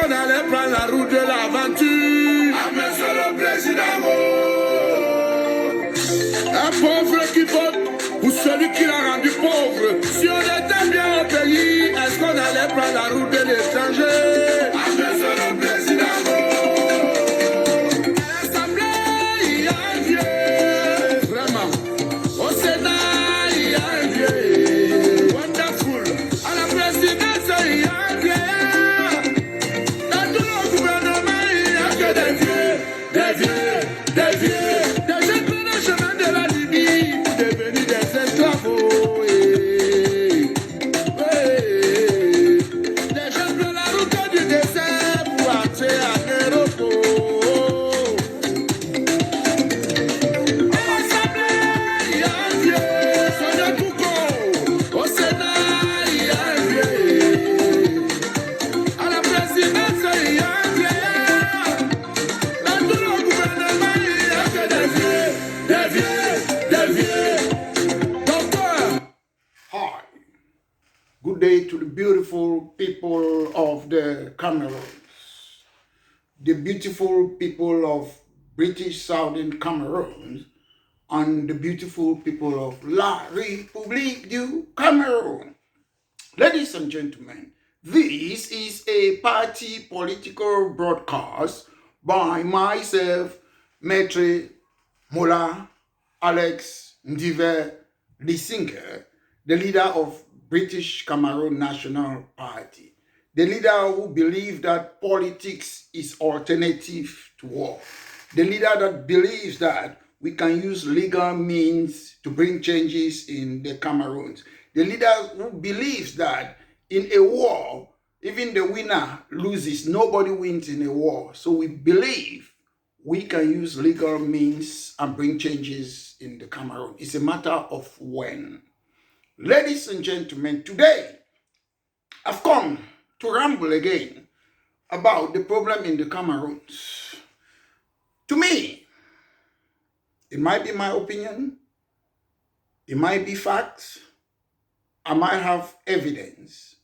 qu'on allait prendre la route de l'aventure? Ah, monsieur le président, un pauvre qui vote ou celui qui l'a rendu pauvre? Si on était bien au pays, est-ce qu'on allait prendre la route de l'étranger? Ah, monsieur le président, à l'Assemblée, il y a un vieux. Vraiment. Au Sénat, il y a un vieux. Wonderful. À la présidence, il y a un vieux. Dans tout le gouvernement, il n'y a que des vieux. Des vieux, des vieux. Des jeunes prennent le chemin de la Libye pour devenir des esclaves. Des jeunes prennent la route du désert pour entrer en Europe. À l'Assemblée, il y a un vieux. Sonia Touko. Au Sénat, il y a un vieux. À la présidence, il y a un vieux. Dans tout le gouvernement, il n'y a que des vieux. Des vieux, des vieux. Docteur. Hi. Good day to the beautiful people of the Cameroons, the beautiful people of British Southern Cameroon, and the beautiful people of La République du Cameroun. Ladies and gentlemen, this is a party political broadcast by myself, Maitre Mola Alex Ndive Lisinga, the leader of British Cameroon National Party, the leader who believes that politics is alternative to war, the leader that believes that we can use legal means to bring changes in the Cameroons, the leader who believes that in a war, even the winner loses, nobody wins in a war. So we believe we can use legal means and bring changes in the Cameroon. It's a matter of when. Ladies and gentlemen, today I've come to ramble again about the problem in the Cameroons. To me, it might be my opinion, it might be facts, I might have evidence.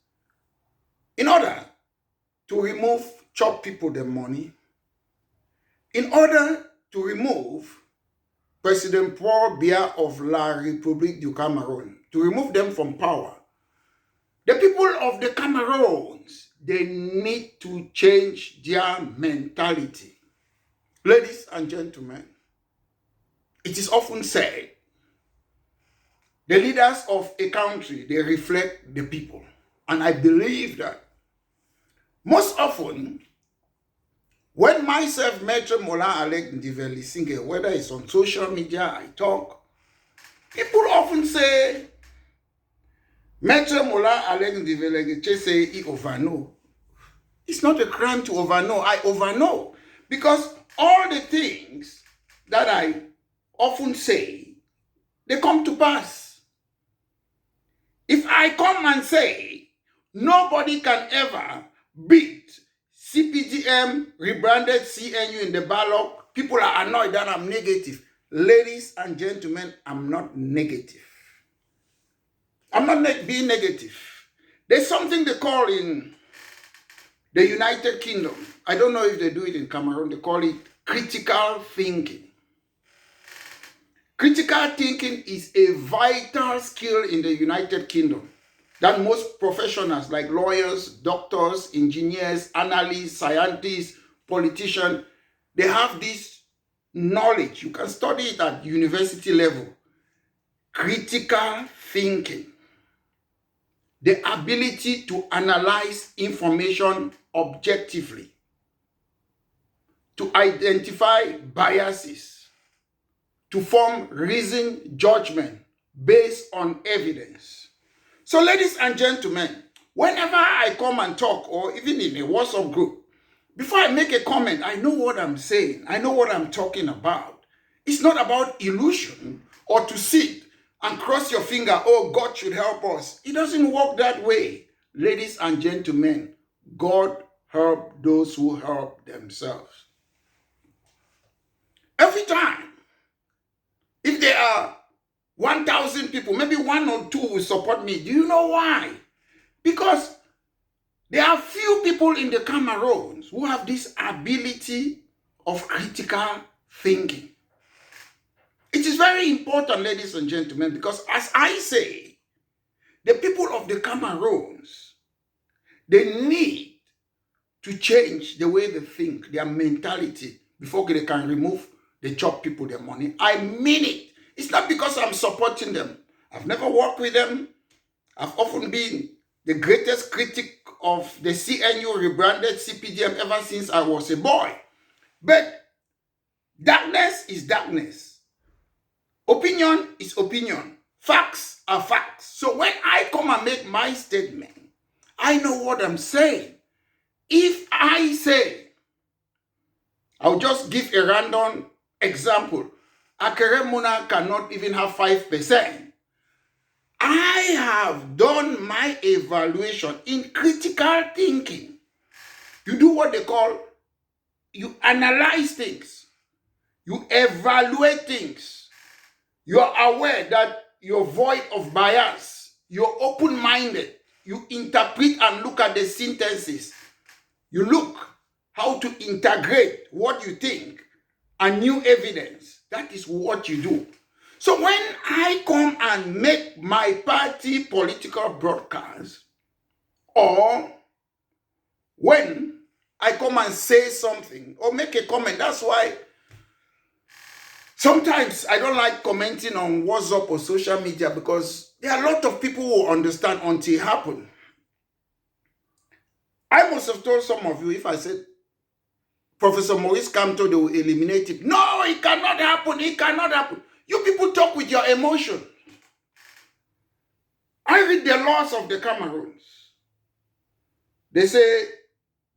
In order to chop people the money, in order to remove President Paul Biya of La République du Cameroun, to remove them from power, the people of the Cameroons, they need to change their mentality. Ladies and gentlemen, it is often said, the leaders of a country, they reflect the people. And I believe that most often, when myself, Maitre Mola Alex Ndive Lisinga, whether it's on social media, I talk, people often say, Maitre Mola Alex Ndive Lisinga say he overknow. It's not a crime to overknow. I overknow. Because all the things that I often say, they come to pass. If I come and say, nobody can ever beat CPDM, rebranded CNU in the ballot, people are annoyed that I'm negative. Ladies and gentlemen, I'm not negative. I'm not being negative. There's something they call in the United Kingdom. I don't know if they do it in Cameroon. They call it critical thinking. Critical thinking is a vital skill in the United Kingdom that most professionals like lawyers, doctors, engineers, analysts, scientists, politicians, they have this knowledge. You can study it at university level. Critical thinking. The ability to analyze information objectively, to identify biases, to form reasoned judgment based on evidence. So ladies and gentlemen, whenever I come and talk, or even in a WhatsApp group, before I make a comment, I know what I'm saying. I know what I'm talking about. It's not about illusion or to sit and cross your finger, oh, God should help us. It doesn't work that way. Ladies and gentlemen, God help those who help themselves. Every time, if there are 1,000 people, maybe 1 or 2 will support me. Do you know why? Because there are few people people in the Cameroons who have this ability of critical thinking. It is very important, ladies and gentlemen, because as I say, the people of the Cameroons, they need to change the way they think, their mentality, before they can remove the chop people their money. I mean it. It's not because I'm supporting them. I've never worked with them. I've often been the greatest critic of the CNU rebranded CPDM ever since I was a boy. But darkness is darkness. Opinion is opinion. Facts are facts. So when I come and make my statement, I know what I'm saying. If I say, I'll just give a random example. Akeremuna cannot even have 5%. I have done my evaluation in critical thinking. You do what they call, you analyze things. You evaluate things. You are aware that you're void of bias. You're open-minded. You interpret and look at the sentences. You look how to integrate what you think and new evidence. That is what you do. So when I come and make my party political broadcast, or when I come and say something or make a comment, that's why sometimes I don't like commenting on WhatsApp or social media, because there are a lot of people who understand until it happens. I must have told some of you, if I said Professor Maurice Kamto, they will eliminate it. No, it cannot happen. It cannot happen. You people talk with your emotion. I read the laws of the Cameroons. They say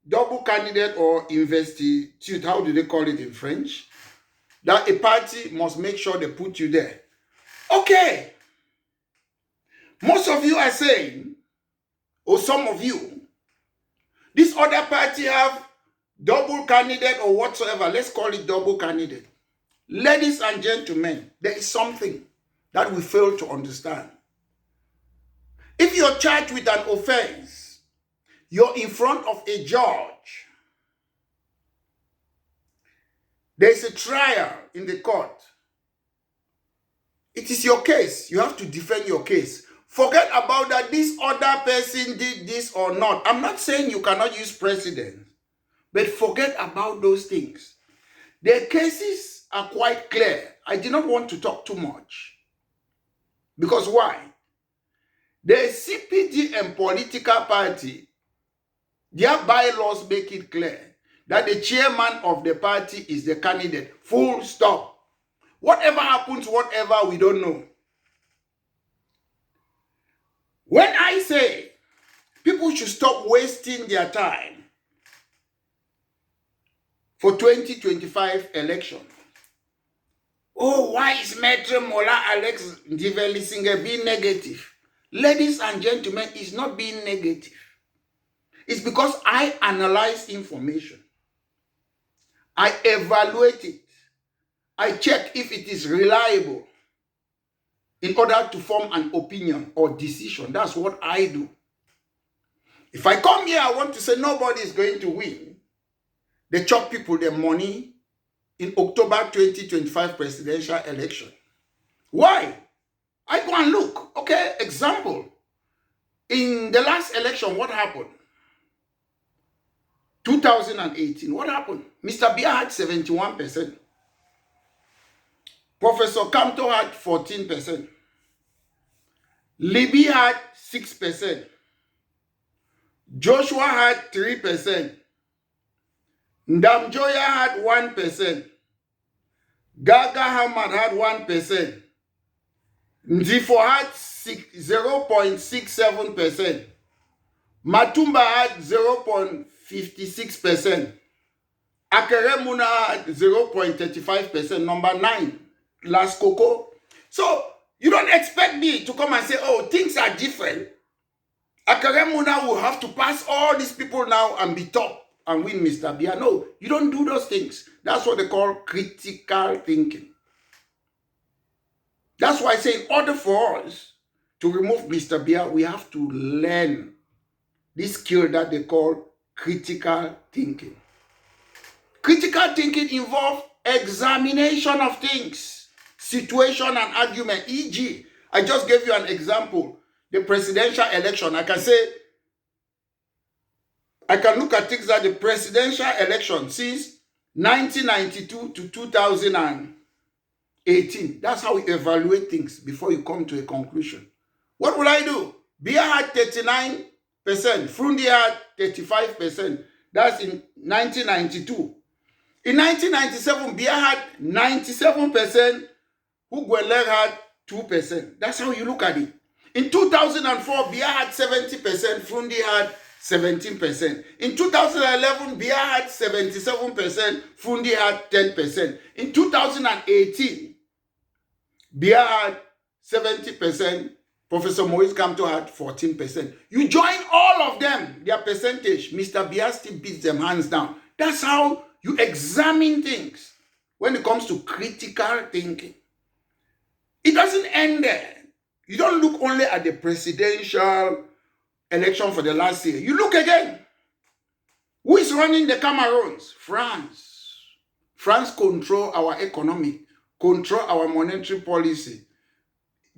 double candidate or investiture, how do they call it in French? That a party must make sure they put you there. Okay. Most of you are saying, or some of you, this other party have double candidate or whatsoever. Let's call it double candidate. Ladies and gentlemen, there is something that we fail to understand. If you're charged with an offense, you're in front of a judge. There's a trial in the court. It is your case. You have to defend your case. Forget about that this other person did this or not. I'm not saying you cannot use precedent, but forget about those things. The cases are quite clear. I did not want to talk too much. Because why? The CPDM political party, their bylaws make it clear that the chairman of the party is the candidate. Full stop. Whatever happens, whatever, we don't know. When I say people should stop wasting their time for 2025 election. Oh, why is Maitre Mola Alex Ndivelisinger being negative? Ladies and gentlemen, it's not being negative. It's because I analyze information. I evaluate it. I check if it is reliable in order to form an opinion or decision. That's what I do. If I come here, I want to say nobody is going to win. They chop people their money in October 2025 presidential election. Why? I go and look. Okay, example. In the last election, what happened? 2018, what happened? Mr. Bia had 71%. Professor Kamto had 14%. Libby had 6%. Joshua had 3%. Ndamjoya had 1%. Gaga Hamad had 1%. Ndifo had 0.67%. Matumba had 0.56%. Akeremuna had 0.35%. Number 9. Last Coco. So you don't expect me to come and say, oh, things are different. Akeremuna will have to pass all these people now and be top and win Mr. Bia. No, you don't do those things. That's what they call critical thinking. That's why I say in order for us to remove Mr. Bia, we have to learn this skill that they call critical thinking. Critical thinking involves examination of things, situation and argument. E.g., I just gave you an example. The presidential election, I can look at things like the presidential election since 1992 to 2018. That's how we evaluate things before you come to a conclusion. What will I do? Biya had 39%, Frundi had 35%. That's in 1992. In 1997, Biya had 97%, Hugweler had 2%. That's how you look at it. In 2004, Biya had 70%, Frundi had 17%. In 2011, Biya had 77%, Frundi had 10%. In 2018, Biya had 70%, Professor Maurice Kamto had 14%. You join all of them, their percentage, Mr. Biya still beats them hands down. That's how you examine things when it comes to critical thinking. It doesn't end there. You don't look only at the presidential election for the last year. You look again. Who is running the Cameroons? France. France control our economy, control our monetary policy,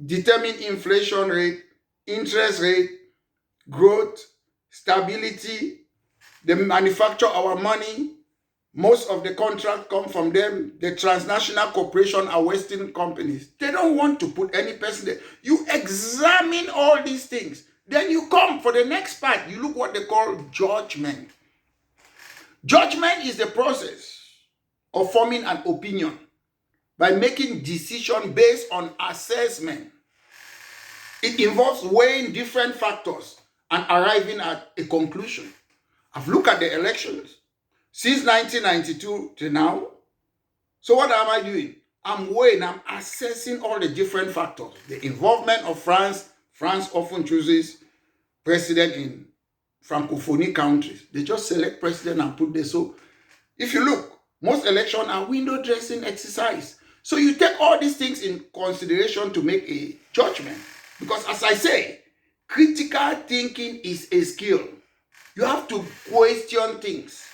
determine inflation rate, interest rate, growth, stability. They manufacture our money. Most of the contracts come from them. The transnational corporation are Western companies. They don't want to put any person there. You examine all these things. Then you come for the next part. You look what they call judgment. Judgment is the process of forming an opinion by making decision based on assessment. It involves weighing different factors and arriving at a conclusion. I've looked at the elections since 1992 to now. So what am I doing? I'm weighing, I'm assessing all the different factors. The involvement of France. France often chooses president in Francophonie countries. They just select president and put there. So if you look, most elections are window dressing exercise. So you take all these things in consideration to make a judgment. Because as I say, critical thinking is a skill. You have to question things,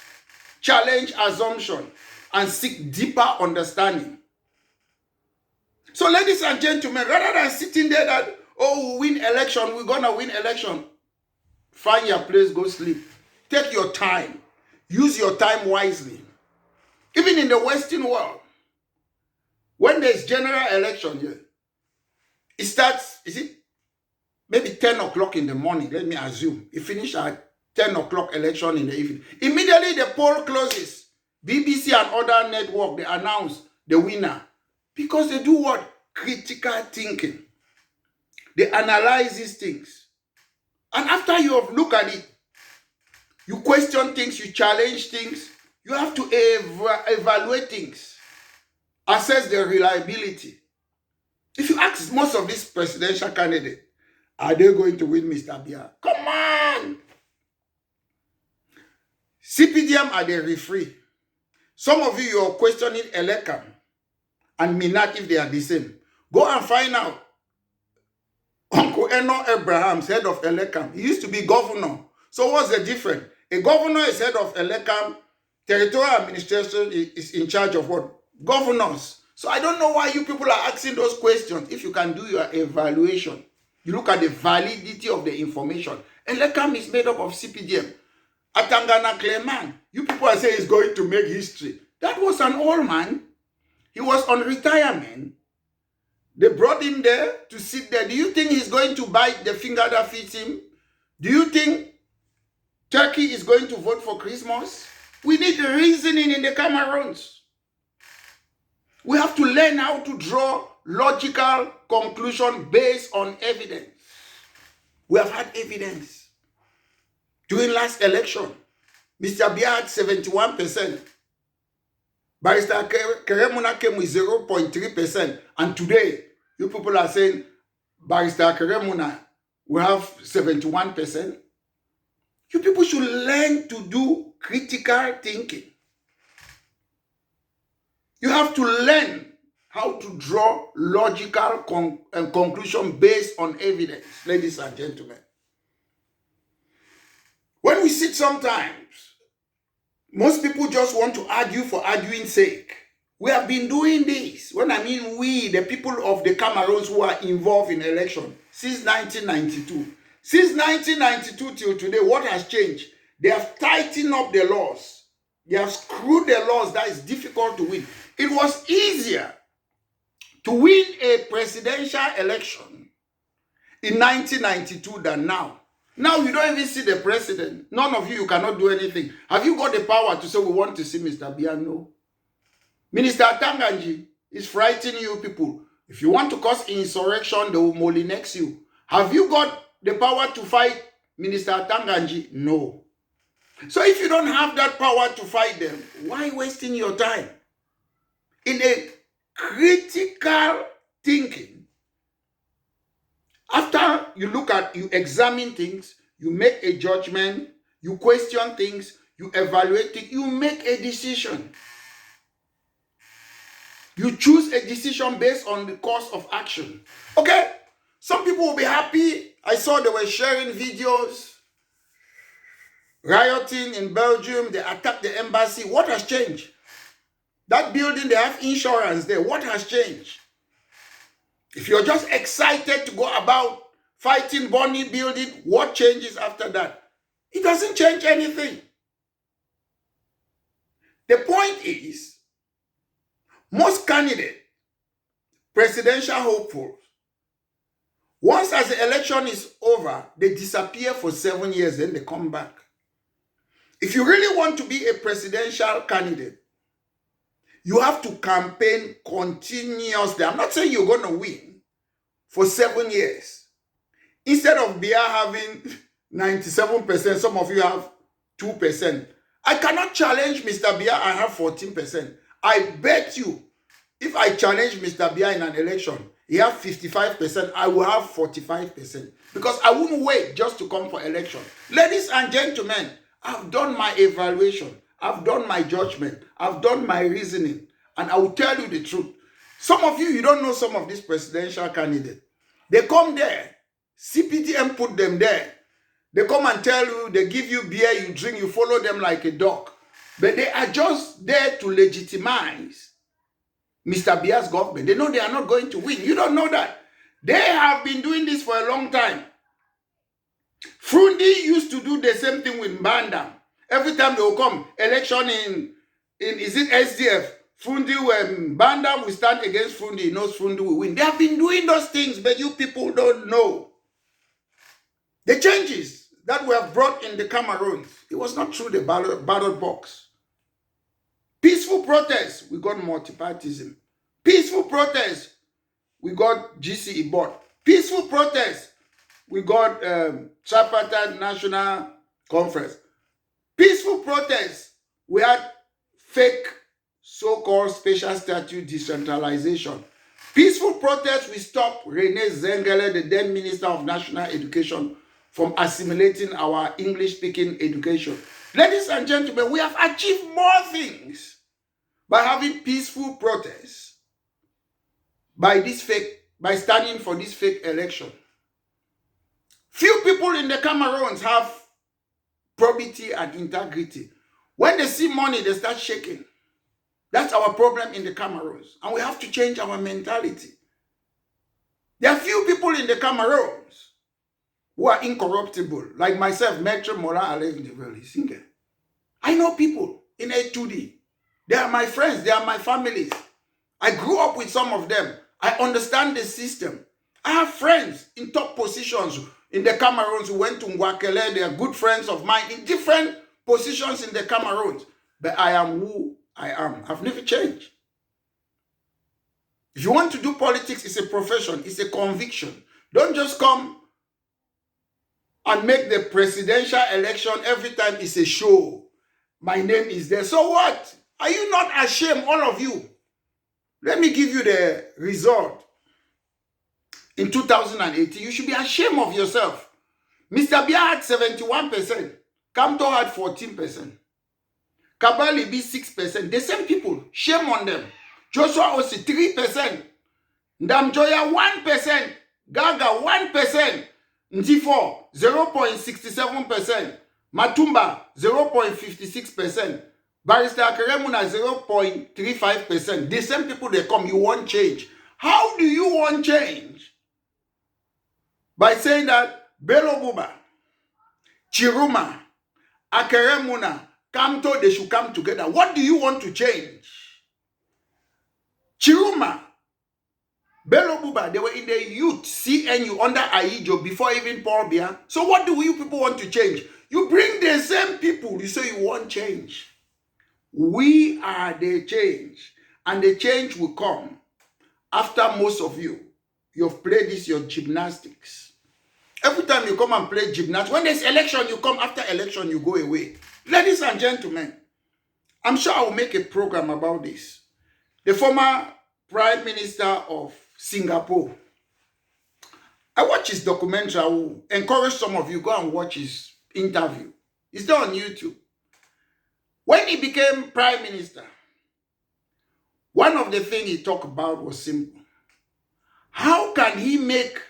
challenge assumption, and seek deeper understanding. So ladies and gentlemen, rather than sitting there that, oh, we win election, we're going to win election, find your place, go sleep. Take your time. Use your time wisely. Even in the Western world, when there's general election here, it starts, is it maybe 10 o'clock in the morning, let me assume. It finishes at 10 o'clock election in the evening. Immediately the poll closes. BBC and other network, they announce the winner. Because they do what? Critical thinking. They analyze these things. And after you have looked at it, you question things, you challenge things, you have to evaluate things, assess their reliability. If you ask most of these presidential candidates, are they going to win, Mr. Biya? Come on! CPDM are the referee. Some of you are questioning Elekam and Minat if they are the same. Go and find out. Uncle Eno Abrahams, head of Elekam, he used to be governor. So what's the difference? A governor is head of Elekam. Territorial administration is in charge of what? Governors. So I don't know why you people are asking those questions. If you can do your evaluation, you look at the validity of the information. Elekam is made up of CPDM. Atangana Clement, you people are saying he's going to make history. That was an old man. He was on retirement. They brought him there to sit there. Do you think he's going to bite the finger that feeds him? Do you think Turkey is going to vote for Christmas? We need reasoning in the Cameroons. We have to learn how to draw logical conclusion based on evidence. We have had evidence. During last election, Mr. Biya had 71%. Barrister Keremuna came with 0.3%. And today, you people are saying Barrister Keremuna will have 71%. You people should learn to do critical thinking. You have to learn how to draw logical conclusion based on evidence, ladies and gentlemen. When we sit sometimes, Most people just want to argue for arguing's sake. We have been doing this. When I mean we, the people of the Cameroons who are involved in election since 1992. Since 1992 till today, what has changed? They have tightened up the laws. They have screwed the laws that is difficult to win. It was easier to win a presidential election in 1992 than now. Now you don't even see the president. None of you cannot do anything. Have you got the power to say we want to see Mr. Biya? No. Minister Tanganji is frightening you people. If you want to cause insurrection, they will molinex you. Have you got the power to fight Minister Tanganji? No. So if you don't have that power to fight them, why wasting your time? In a critical thinking, after you look at, you examine things, you make a judgment, you question things, you evaluate it, you make a decision. You choose a decision based on the course of action. Okay? Some people will be happy. I saw they were sharing videos, rioting in Belgium. They attacked the embassy. What has changed? That building, they have insurance there. What has changed? If you're just excited to go about fighting Bonnie building, what changes after that? It doesn't change anything. The point is, most candidates, presidential hopefuls, once as the election is over, they disappear for 7 years, then they come back. If you really want to be a presidential candidate, you have to campaign continuously. I'm not saying you're going to win for 7 years. Instead of Biya having 97%, some of you have 2%. I cannot challenge Mr. Biya and have 14%. I bet you, if I challenge Mr. Biya in an election, he has 55%, I will have 45%. Because I wouldn't wait just to come for election. Ladies and gentlemen, I've done my evaluation. I've done my judgment. I've done my reasoning. And I will tell you the truth. Some of you, you don't know some of these presidential candidates. They come there. CPDM put them there. They come and tell you, they give you beer, you drink, you follow them like a dog. But they are just there to legitimize Mr. Biya's government. They know they are not going to win. You don't know that. They have been doing this for a long time. Frundi used to do the same thing with Mbanda. Every time they will come, election in is it SDF? Frundi, when Mbanda will stand against Frundi, he knows Frundi will win. They have been doing those things, but you people don't know. The changes that we have brought in the Cameroons, it was not through the ballot box. Peaceful protests, we got multipartism. Peaceful protests, we got GCE board. Peaceful protests, we got Tripartite National Conference. Peaceful protests, we had fake so-called special statute decentralization. Peaceful protests, we stopped René Zengele, the then Minister of National Education, from assimilating our English-speaking education. Ladies and gentlemen, we have achieved more things by having peaceful protests, by standing for this fake election. Few people in the Cameroons have probity and integrity. When they see money, they start shaking. That's our problem in the Cameroons. And we have to change our mentality. There are few people in the Cameroons who are incorruptible, like myself, Maître Morin Alain Singer. I know people in A2D. They are my friends. They are my families. I grew up with some of them. I understand the system. I have friends in top positions in the Cameroons who went to Ngwakele. They are good friends of mine in different positions in the Cameroons. But I am who I am. I've never changed. If you want to do politics, it's a profession. It's a conviction. Don't just come and make the presidential election every time it's a show. My name is there. So what? Are you not ashamed, all of you? Let me give you the result. In 2018, you should be ashamed of yourself. Mr. Biya had 71%. Kamto had 14%. Kabali be 6%. The same people. Shame on them. Joshua Osi 3%. Ndamjoya 1%. Gaga 1%. Ndifo 0.67%. Matumba 0.56%. Barrister Keremuna 0.35%. The same people they come, you want change. How do you want change? By saying that Bello Buba, Chiruma, Akeremuna, Kamto, they should come together. What do you want to change? Chiruma, Bello Buba, they were in the youth CNU under Aijo before even Paul Biya. So what do you people want to change? You bring the same people, you say you want change. We are the change, and the change will come after most of you've played this, your gymnastics. Every time you come and play gymnastics, when there's election, you come, after election, you go away. Ladies and gentlemen, I'm sure I will make a program about this. The former Prime Minister of Singapore, I watched his documentary. I will encourage some of you, go and watch his interview. It's there on YouTube. When he became Prime Minister, one of the things he talked about was simple. How can he make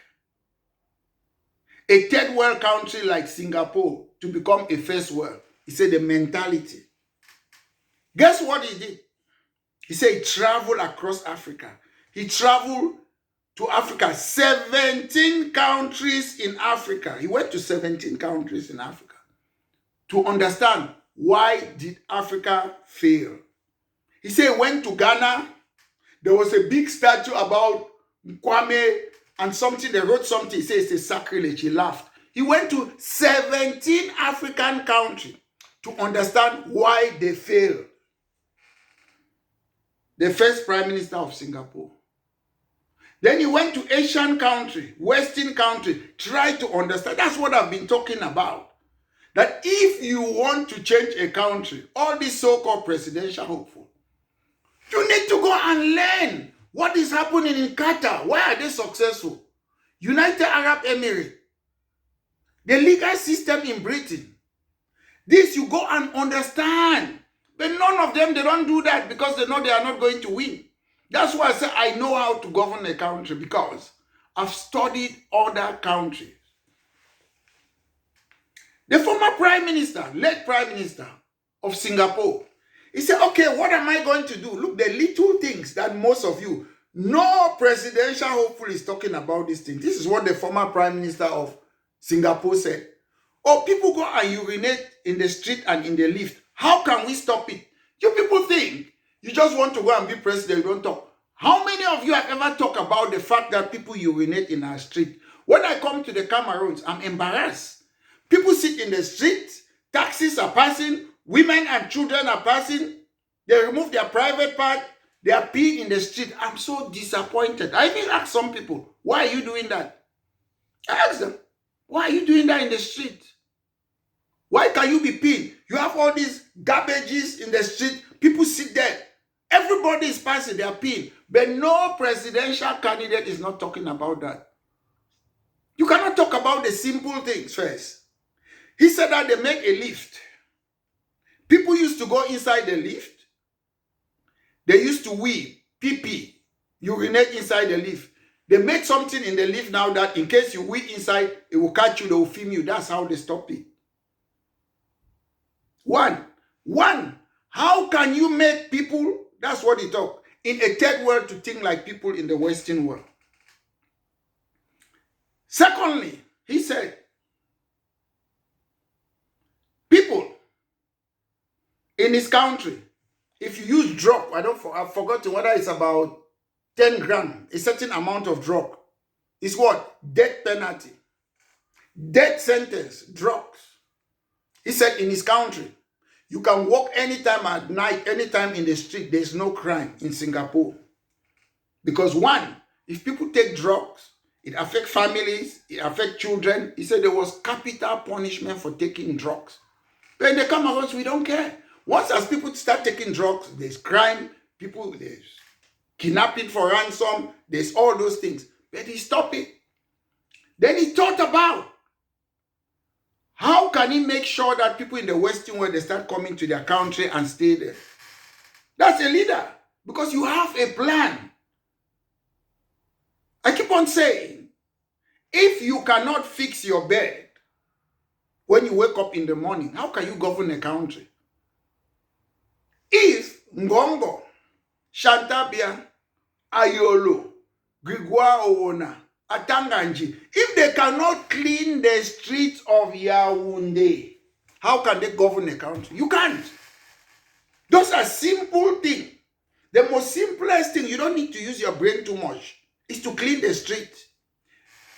a third world country like Singapore to become a first world? He said the mentality. Guess what he did? He said he traveled across Africa. He traveled to Africa, 17 countries in Africa. He went to 17 countries in Africa to understand why did Africa fail. He said he went to Ghana. There was a big statue about Kwame and something. They wrote something. He said it's a sacrilege. He laughed. He went to 17 African countries to understand why they failed. The first Prime Minister of Singapore. Then he went to Asian country, Western country, tried to understand. That's what I've been talking about. That if you want to change a country, all these so-called presidential hopeful, you need to go and learn what is happening in Qatar. Why are they successful? United Arab Emirates, the legal system in Britain. This you go and understand. But none of them, they don't do that because they know they are not going to win. That's why I say I know how to govern a country, because I've studied other countries. The former Prime Minister, late Prime Minister of Singapore, he said, okay, what am I going to do? Look, the little things that most of you, no presidential hopeful is talking about these things. This is what the former Prime Minister of Singapore said. Oh, people go and urinate in the street and in the lift. How can we stop it? You people think you just want to go and be president, you don't talk. How many of you have ever talked about the fact that people urinate in our street? When I come to the Cameroons, I'm embarrassed. People sit in the street, taxis are passing, women and children are passing, they remove their private part, they are peeing in the street. I'm so disappointed. I even ask some people, why are you doing that? I ask them, why are you doing that in the street? Why can you be peeing? You have all these garbages in the street, people sit there, everybody is passing, they are peeing, but no presidential candidate is not talking about that. You cannot talk about the simple things first. He said that they make a lift. People used to go inside the lift. They used to wee, pee, urinate inside the lift. They made something in the lift now that in case you wee inside, it will catch you, they will film you. That's how they stop it. One, how can you make people, that's what he talk, in a third world to think like people in the Western world? Secondly, he said, people in this country, if you use drug, I've forgotten whether it's about 10 grand, a certain amount of drug, it's what? Death penalty. Death sentence, drugs. He said in his country, you can walk anytime at night, anytime in the street, there's no crime in Singapore. Because one, if people take drugs, it affects families, it affects children. He said there was capital punishment for taking drugs. But in the Cameroons, we don't care. Once as people start taking drugs, there's crime, there's kidnapping for ransom, there's all those things. But he stopped it. Then he thought about how can he make sure that people in the Western world, they start coming to their country and stay there. That's a leader, because you have a plan. I keep on saying, if you cannot fix your bed when you wake up in the morning, how can you govern a country? If Ngongo, Shantabia, Ayolo, Grigwa Owona, Atanganji, if they cannot clean the streets of Yaoundé, how can they govern a country? You can't. Those are simple things. The most simplest thing, you don't need to use your brain too much, is to clean the street.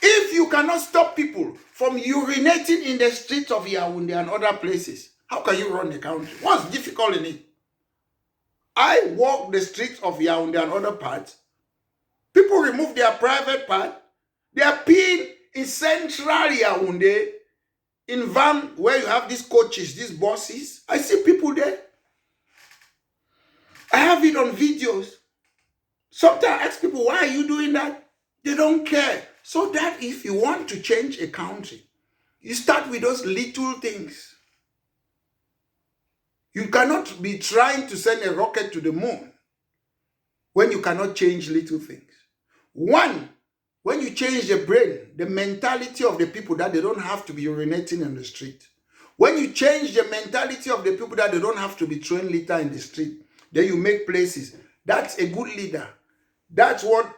If you cannot stop people from urinating in the streets of Yaoundé and other places, how can you run the country? What's difficult in it? I walk the streets of Yaoundé and other parts. People remove their private part. They are peeing in central Yaoundé, in van where you have these coaches, these buses. I see people there. I have it on videos. Sometimes I ask people, why are you doing that? They don't care. So that if you want to change a country, you start with those little things. You cannot be trying to send a rocket to the moon when you cannot change little things. One, when you change the brain, the mentality of the people that they don't have to be urinating in the street. When you change the mentality of the people that they don't have to be throwing litter in the street, then you make places. That's a good leader. That's what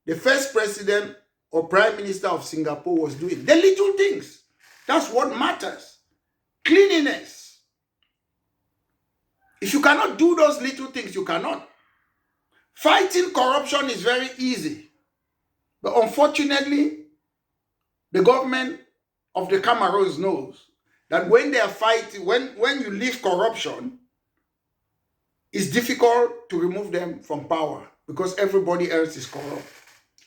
the first president or prime minister of Singapore was doing. The little things. That's what matters. Cleanliness. If you cannot do those little things, you cannot. Fighting corruption is very easy. But unfortunately, the government of the Cameroons knows that when they are fighting, when you leave corruption, it's difficult to remove them from power because everybody else is corrupt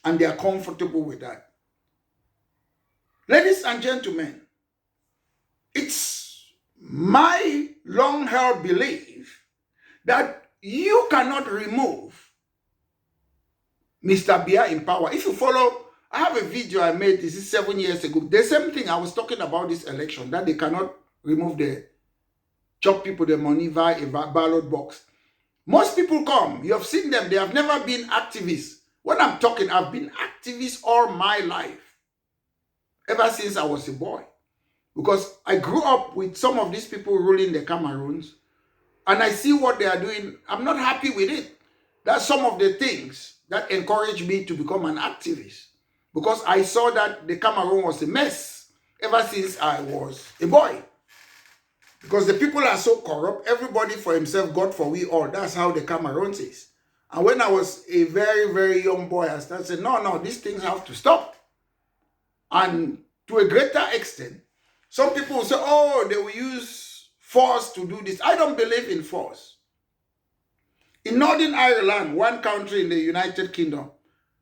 and they are comfortable with that. Ladies and gentlemen, it's my long-held belief that you cannot remove Mr. Biya in power. If you follow, I have a video I made, this is 7 years ago. The same thing I was talking about this election, that they cannot remove chop people the money via a ballot box. Most people come, you have seen them, they have never been activists. When I'm talking, I've been activist all my life, ever since I was a boy. Because I grew up with some of these people ruling the Cameroons, and I see what they are doing. I'm not happy with it. That's some of the things that encouraged me to become an activist. Because I saw that the Cameroon was a mess ever since I was a boy. Because the people are so corrupt, everybody for himself, God for we all. That's how the Cameroons is. And when I was a very, very young boy, I started saying, no, these things have to stop. And to a greater extent, some people will say, oh, they will use force to do this. I don't believe in force. In Northern Ireland, one country in the United Kingdom,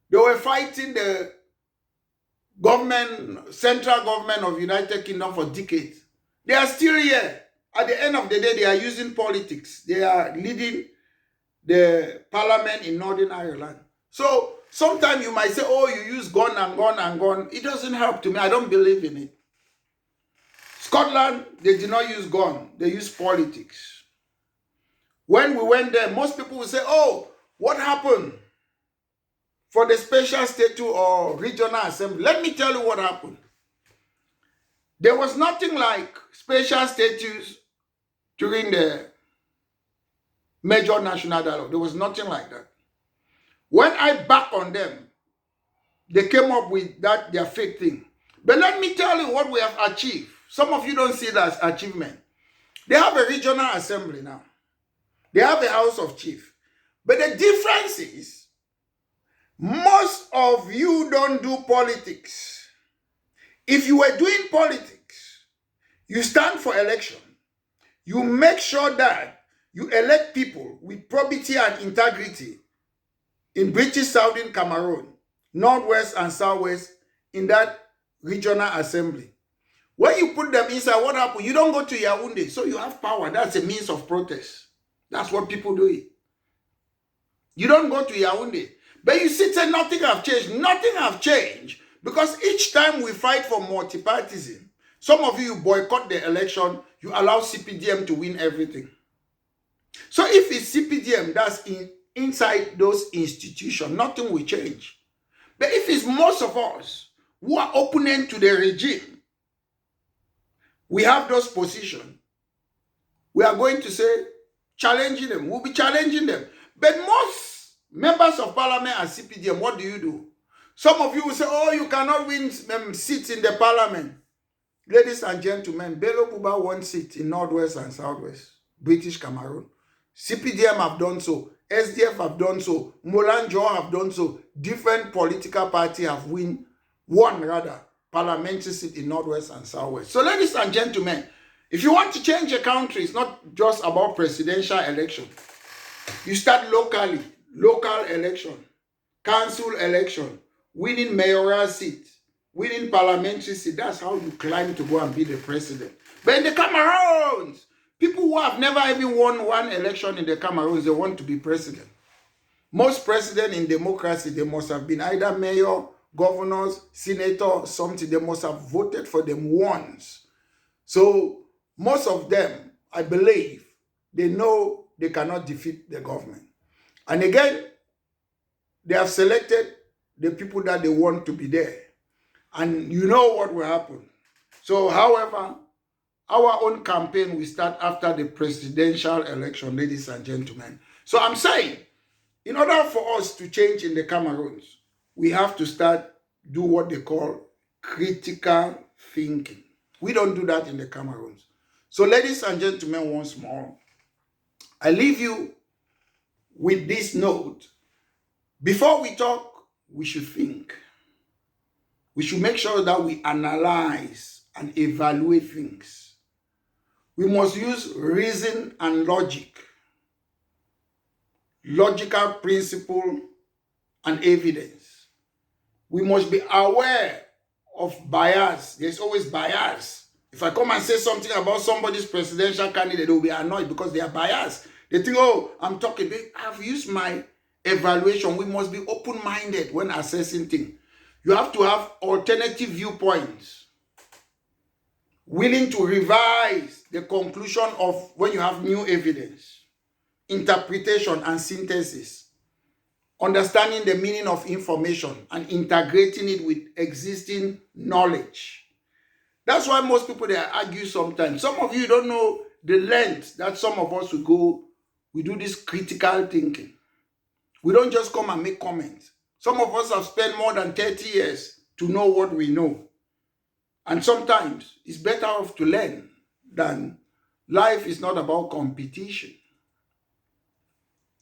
they were fighting the central government of United Kingdom for decades. They are still here. At the end of the day, they are using politics. They are leading the parliament in Northern Ireland. So sometimes you might say, oh, you use gun and gun and gun. It doesn't help to me. I don't believe in it. Scotland, they did not use gun. They use politics. When we went there, most people will say, oh, what happened for the special statute or regional assembly? Let me tell you what happened. There was nothing like special statutes during the major national dialogue. There was nothing like that. When I back on them, they came up with that, their fake thing. But let me tell you what we have achieved. Some of you don't see that as achievement. They have a regional assembly now. They have a house of chief. But the difference is, most of you don't do politics. If you were doing politics, you stand for election. You make sure that you elect people with probity and integrity in British Southern Cameroon, Northwest and Southwest, in that regional assembly. When you put them inside, what happens? You don't go to Yaoundé, so you have power. That's a means of protest. That's what people do. You don't go to Yaoundé. But you see, say nothing have changed. Nothing have changed. Because each time we fight for multipartism, some of you boycott the election, you allow CPDM to win everything. So if it's CPDM that's inside those institutions, nothing will change. But if it's most of us who are opponent to the regime, we have those positions, we are going to say, challenging them. We'll be challenging them. But most members of parliament are CPDM. What do? Some of you will say, oh, you cannot win seats in the parliament. Ladies and gentlemen, Bello Buba won seat in Northwest and Southwest, British Cameroon. CPDM have done so. SDF have done so. Molanjo have done so. Different political parties have won parliamentary seat in Northwest and Southwest. So ladies and gentlemen, if you want to change a country, it's not just about presidential election. You start locally, local election, council election, winning mayoral seat, winning parliamentary seat. That's how you climb to go and be the president. But in the Cameroons, people who have never even won one election in the Cameroons, they want to be president. Most presidents in democracy, they must have been either mayor, governors, senator, something. They must have voted for them once. So most of them, I believe, they know they cannot defeat the government. And again, they have selected the people that they want to be there. And you know what will happen. So, however, our own campaign will start after the presidential election, ladies and gentlemen. So I'm saying, in order for us to change in the Cameroons, we have to start do what they call critical thinking. We don't do that in the Cameroons. So ladies and gentlemen, once more, I leave you with this note. Before we talk, we should think. We should make sure that we analyze and evaluate things. We must use reason and logic, logical principle and evidence. We must be aware of bias. There's always bias. If I come and say something about somebody's presidential candidate, they will be annoyed because they are biased. They think, oh, I'm talking. I've used my evaluation. We must be open-minded when assessing things. You have to have alternative viewpoints. Willing to revise the conclusion of when you have new evidence. Interpretation and synthesis. Understanding the meaning of information and integrating it with existing knowledge. That's why most people, they argue sometimes. Some of you don't know the length that some of us will go. We do this critical thinking. We don't just come and make comments. Some of us have spent more than 30 years to know what we know. And sometimes it's better off to learn than life is not about competition.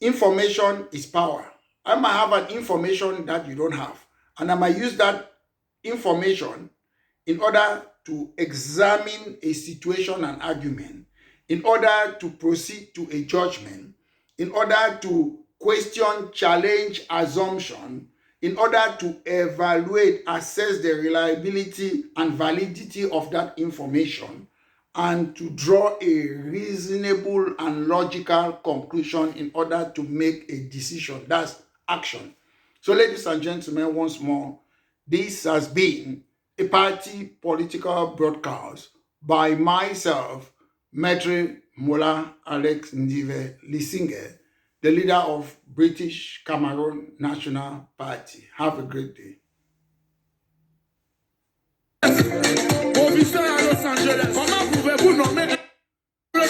Information is power. I might have an information that you don't have. And I might use that information in order to examine a situation and argument, in order to proceed to a judgment, in order to question, challenge, assumption, in order to evaluate, assess the reliability and validity of that information, and to draw a reasonable and logical conclusion in order to make a decision. That's action. So ladies and gentlemen, once more, this has been a party political broadcast by myself, Maitre Mola Alex Ndive Lisinge, the leader of British Cameroon National Party. Have a great day. Officiel à Los Angeles, comment pouvez-vous nommer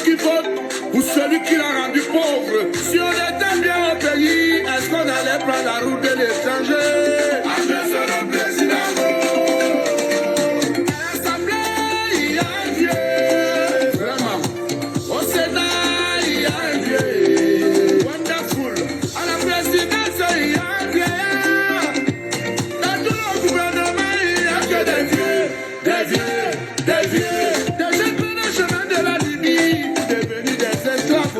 qui vote pour celui qui l'a rendu pauvre? Si on était bien au pays, est-ce qu'on allait prendre la route de l'étranger? Le président. À l'Assemblée, il y a un Dieu. Vraiment. Au Sénat, il y a un Dieu. Wonderful. À la présidence, il y a un Dieu. Dans tout le gouvernement, il n'y a que des dieux. Des vieux, des vieux, des gens qui prennent le chemin de la Libye, devenus des esclaves.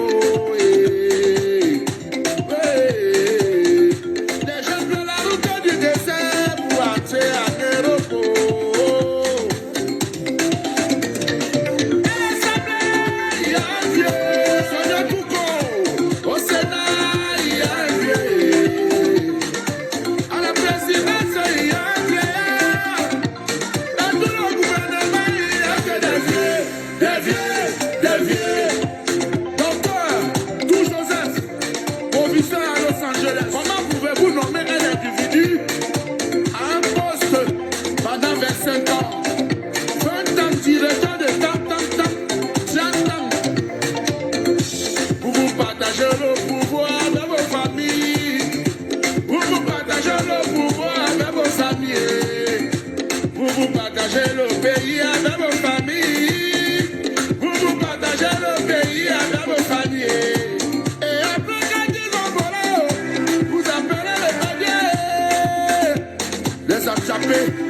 le pays avec vos familles. Vous partagez le pays avec vos familles. Et après quand ils ont volé, vous appelez les paliers. Les attraper.